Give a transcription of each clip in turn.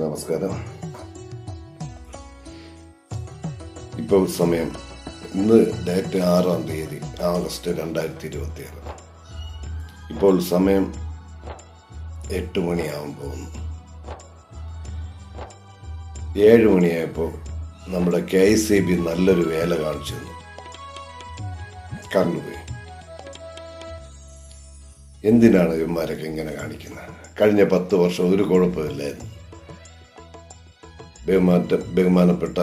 നമസ്കാരം. ഇപ്പോൾ സമയം ഇന്ന് ഡേറ്റ് 6-ാം തീയതി ആഗസ്റ്റ് 2026. ഇപ്പോൾ സമയം 8 മണിയാവാൻ പോകുന്നു. 7 മണിയായപ്പോൾ നമ്മുടെ KICB നല്ലൊരു വേല കാണിച്ചു തന്നു. കറണ്ട് പോയി. എന്തിനാണ് ഇവന്മാരൊക്കെ ഇങ്ങനെ കാണിക്കുന്നത്? കഴിഞ്ഞ 10 വർഷം ഒരു കുഴപ്പമില്ലായിരുന്നു. ബഹുമാനപ്പെട്ട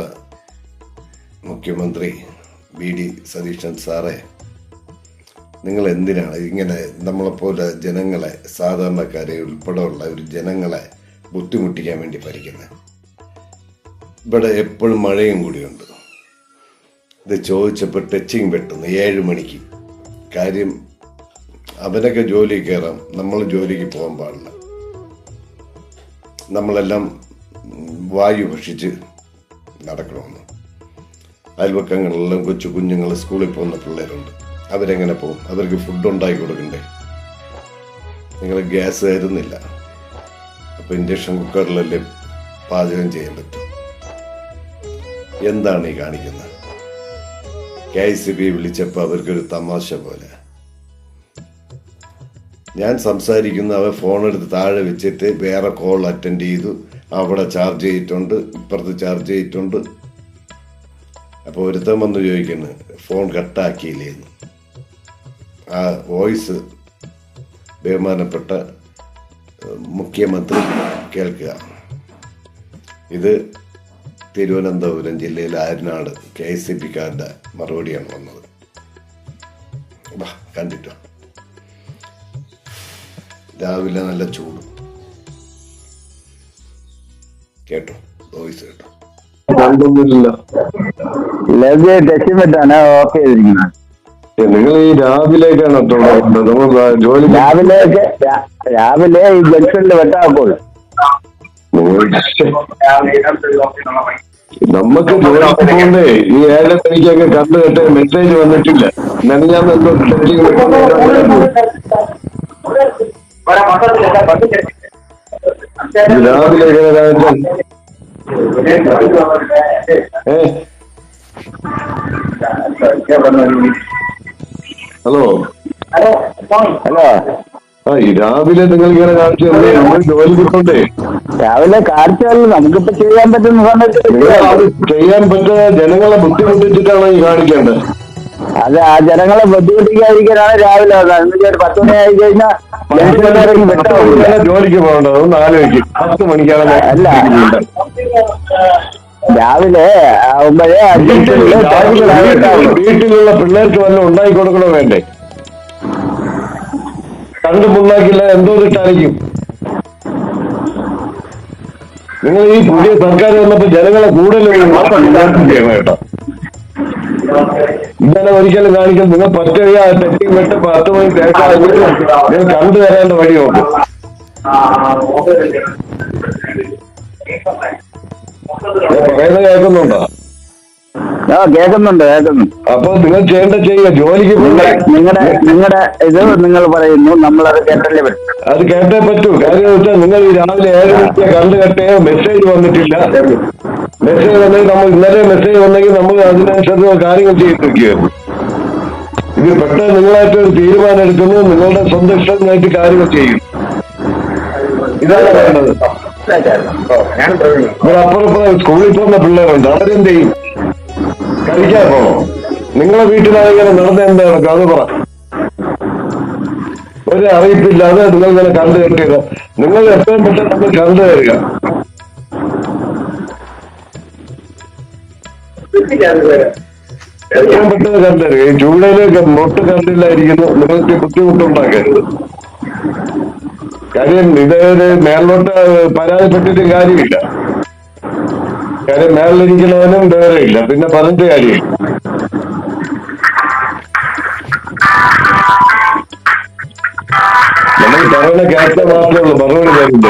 മുഖ്യമന്ത്രി VD സതീശൻ സാറേ, നിങ്ങൾ എന്തിനാണ് ഇങ്ങനെ നമ്മളെപ്പോലെ ജനങ്ങളെ, സാധാരണക്കാരെ ഉൾപ്പെടെയുള്ള ഒരു ജനങ്ങളെ ബുദ്ധിമുട്ടിക്കാൻ വേണ്ടി ഭരിക്കുന്നത്? ഇവിടെ എപ്പോഴും മഴയും കൂടിയുണ്ട്. ഇത് ചോദിച്ചപ്പോൾ ടച്ചിങ് പെട്ടെന്ന് 7 മണിക്ക്. കാര്യം അവനൊക്കെ ജോലി കയറാം, നമ്മൾ ജോലിക്ക് പോകാൻ പാടില്ല. നമ്മളെല്ലാം വായു ഭക്ഷിച്ച് നടക്കണമെന്ന്. അയൽവക്കങ്ങളിലെല്ലാം കൊച്ചു കുഞ്ഞുങ്ങൾ, സ്കൂളിൽ പോകുന്ന പിള്ളേരുണ്ട്. അവരെങ്ങനെ പോകും? അവർക്ക് ഫുഡ് ഉണ്ടാക്കി കൊടുക്കണ്ടേ? നിങ്ങൾ ഗ്യാസ് തരുന്നില്ല, അപ്പോൾ ഇൻഡക്ഷൻ കുക്കറിലല്ലേ പാചകം ചെയ്യാൻ പറ്റും. എന്താണ് ഈ കാണിക്കുന്നത്? KICB വിളിച്ചപ്പോൾ അവർക്കൊരു തമാശ പോലെ. ഞാൻ സംസാരിക്കുന്ന അവൻ ഫോണെടുത്ത് താഴെ വെച്ചിട്ട് വേറെ കോൾ അറ്റൻഡ് ചെയ്തു. അവിടെ ചാർജ് ചെയ്തിട്ടുണ്ട്, ഇപ്പുറത്ത് ചാർജ് ചെയ്തിട്ടുണ്ട്. അപ്പോൾ ഒരുത്തൻ വന്ന് ചോദിക്കുന്നു, ഫോൺ കട്ടാക്കിയില്ലേന്ന്. ആ വോയിസ് ബഹുമാനപ്പെട്ട മുഖ്യമന്ത്രി കേൾക്കുക. ഇത് തിരുവനന്തപുരം ജില്ലയിലെ ആര്യനാട് KICBക്കാരുടെ മറുപടിയാണ് വന്നത്. കണ്ടിട്ടോ? രാവിലെ നല്ല ചൂട്. കേട്ടോ? വോയിസ് കേട്ടോ? നിങ്ങൾ ഈ രാവിലേക്കാണ് ജോലി? രാവിലെ ഈ ജംഗ്ഷനിൽ വെട്ടാപ്പോൾ നമുക്ക് ജോലിക്ക് പോകണ്ടേ? ഈ 7 മണിക്കൊക്കെ കണ്ടു കേട്ട് മെസ്സേജ് വന്നിട്ടില്ല. ഞാൻ രാവിലെ ഹലോ ഈ രാവിലെ നിങ്ങൾ ഇങ്ങനെ കാണിച്ചു തന്നെ നമ്മൾ ജോലിക്ക് പോകണ്ടേ? രാവിലെ കാണിച്ചാൽ നമുക്കിപ്പോ ചെയ്യാൻ പറ്റുന്ന സമയത്ത് അത് ചെയ്യാൻ പറ്റുന്ന ജനങ്ങളെ ബുദ്ധിമുട്ടിച്ചിട്ടാണ് ഈ കാണിക്കേണ്ടത്. അത് ആ ജനങ്ങളെ ബുദ്ധിമുട്ടിക്കാതിരിക്കാനാണ് രാവിലെ 10 മണി ആയി കഴിഞ്ഞാൽ ജോലിക്ക് പോകേണ്ടത്. ഒന്ന് ആലോചിക്കും. 10 മണിക്കാണ്. അല്ല, രാവിലെ ആവുമ്പോഴേ വീട്ടിലുള്ള പിള്ളേർക്ക് വല്ലതും ഉണ്ടാക്കി കൊടുക്കണോ വേണ്ടേ? കണ്ടു മുന്നാക്കില്ല എന്തോ ഇട്ടായിരിക്കും. നിങ്ങൾ ഈ പുതിയ സർക്കാർ വന്നപ്പോ ജനങ്ങളെ കൂടുതൽ ചെയ്യണം കേട്ടോ. ഇങ്ങനെ ഒരിക്കലും കാണിക്കും. നിങ്ങൾ 10 ടെസ്റ്റിംഗ് വിട്ട് 10 മണി നിങ്ങൾ കണ്ടു തരേണ്ട വഴി നോക്കും. പറയുന്നത് കേൾക്കുന്നുണ്ടോ? കേൾക്കുന്നുണ്ട്. അപ്പൊ നിങ്ങൾ ചെയ്യുക. ജോലിക്ക് നിങ്ങളുടെ ഇത് നിങ്ങൾ പറയുന്നു, നമ്മളത് കേട്ടല്ലേ പറ്റും. അത് കേട്ടേ പറ്റൂ. കാര്യം വെച്ചാൽ നിങ്ങൾ ഈ രാവിലെ 7 മണിക്ക് കണ്ടു കെട്ടേ മെസ്സേജ് വന്നിട്ടില്ല. മെസ്സേജ് വന്നെങ്കിൽ നമ്മൾ ഇന്നലെ മെസ്സേജ് വന്നെങ്കിൽ നമ്മൾ അതിനനുസരിച്ച് കാര്യങ്ങൾ ചെയ്തിരിക്കുകയായിരുന്നു. ഇത് പെട്ടെന്ന് നിങ്ങളായിട്ടൊരു തീരുമാനം എടുക്കുന്നു, നിങ്ങളുടെ സ്വന്തം ഇഷ്ടത്തിനായിട്ട് കാര്യങ്ങൾ ചെയ്യും. ഇതാണ് വേണ്ടത്. അപ്പുറം സ്കൂളിൽ പോകുന്ന പിള്ളേരുണ്ട്, അവരെന്ത് ചെയ്യും? കഴിക്കാൻ പോണോ? നിങ്ങളെ വീട്ടിലാണെങ്കിലും നടന്ന എന്താ നടക്കുക? അത് പറ. ഒരു അറിയിപ്പില്ലാതെ നിങ്ങൾ ഇങ്ങനെ കണ്ടു കെട്ടിയത്. നിങ്ങൾ എത്രയും പെട്ടെന്ന് നമ്മൾ കണ്ടു തരിക. എത്രയും പെട്ടെന്ന് കണ്ടു തരിക. ഈ ചൂടയിലേക്ക് മൊട്ട് കണ്ടില്ലായിരിക്കുന്നു. നിങ്ങൾക്ക് ബുദ്ധിമുട്ടുണ്ടാക്കരുത്. കാര്യം ഇതൊരു മേലോട്ട് പരാതിപ്പെട്ടിട്ട് കാര്യമില്ല. കാര്യം മേളിലിരിക്കുന്നവനും വേറെ ഇല്ല, പിന്നെ പറഞ്ഞിട്ട് കാര്യമില്ല. നമ്മൾ പറയുന്ന കേട്ട മാത്രമേ ഉള്ളൂ, മറുപടി കാര്യമില്ല.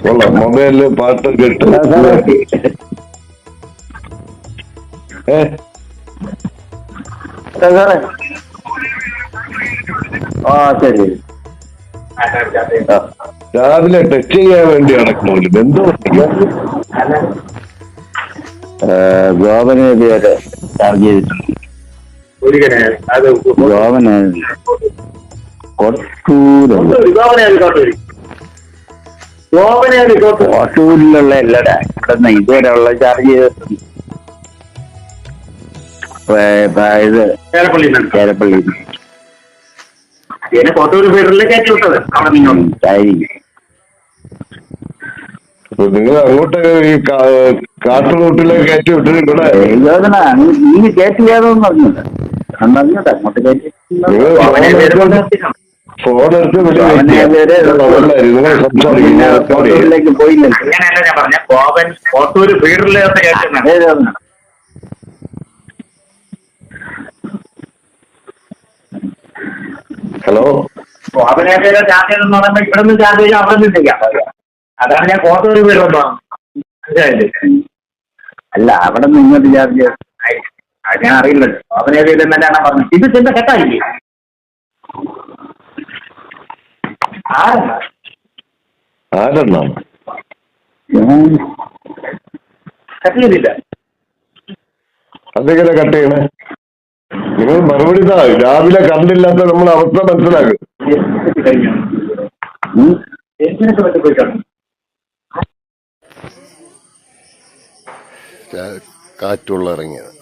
കൊള്ളാം. മൊബൈലില് പാട്ട് കേട്ട് ശരി. രാവിലെ ടെസ്റ്റ് ചെയ്യാൻ വേണ്ടി നടക്കണമല്ലോ എന്തോ ഗോപനെ ഇതുവരെ ചാർജ് ചെയ്തിട്ടുണ്ട്. ഗോപന് കൊട്ടൂരുണ്ട്. കൊട്ടൂരിലുള്ള എല്ലാടെ ഇവിടെ ഇതുവരെ ഉള്ള ചാർജ് ചെയ്തിട്ടുണ്ട്. ഇത് ചേരപ്പള്ളി കോട്ടൂർ ഫീഡറിൽ കയറ്റി വിട്ടത് അവിടെ ആയിരിക്കും. നിങ്ങൾ അങ്ങോട്ട് ഈ കാട്ടുറൂട്ടിലേക്ക് കയറ്റി വിട്ടിട്ട് ഇവിടെ യോജന നീ കയറ്റി ചെയ്യാതെന്ന് പറഞ്ഞില്ല. പറഞ്ഞിട്ട് അങ്ങോട്ട് കയറ്റി ഫോൺ എടുത്ത് നിങ്ങൾ കോട്ടൂരിലേക്ക് പോയില്ലല്ലോ. അങ്ങനെയല്ല ഞാൻ പറഞ്ഞ കോട്ടൂർ ഫീഡറിലേക്ക് കയറ്റുന്നത്. ഹലോ കോപനേജ് ചാർജ് ചെയ്തെന്ന് പറയുമ്പോ ഇവിടെ നിന്ന് ചാർജ് ചെയ്യാൻ അവിടെ നിന്ന് ചെയ്യാം. അതാണ് ഞാൻ കോട്ടൂർ ഫീഡർ അല്ല അവിടെ നിന്ന് ഇങ്ങോട്ട് ചാർജ് ചെയ്ത് അത് ഞാൻ അറിയില്ലല്ലോ. കോപനേജ് തന്നെയാണ് പറഞ്ഞത്. ഇത് ചെന്ന കെട്ടായില്ലേ? ആരെണ്ണ കട്ട് ചെയ്തില്ല. അതെങ്ങനെ കട്ട് ചെയ്യണേ? നിങ്ങൾ മറുപടി താ. രാവിലെ കണ്ടില്ലാത്ത നമ്മൾ അവസ്ഥ മനസ്സിലാക്കും. കാറ്റുള്ള ഇറങ്ങിയത്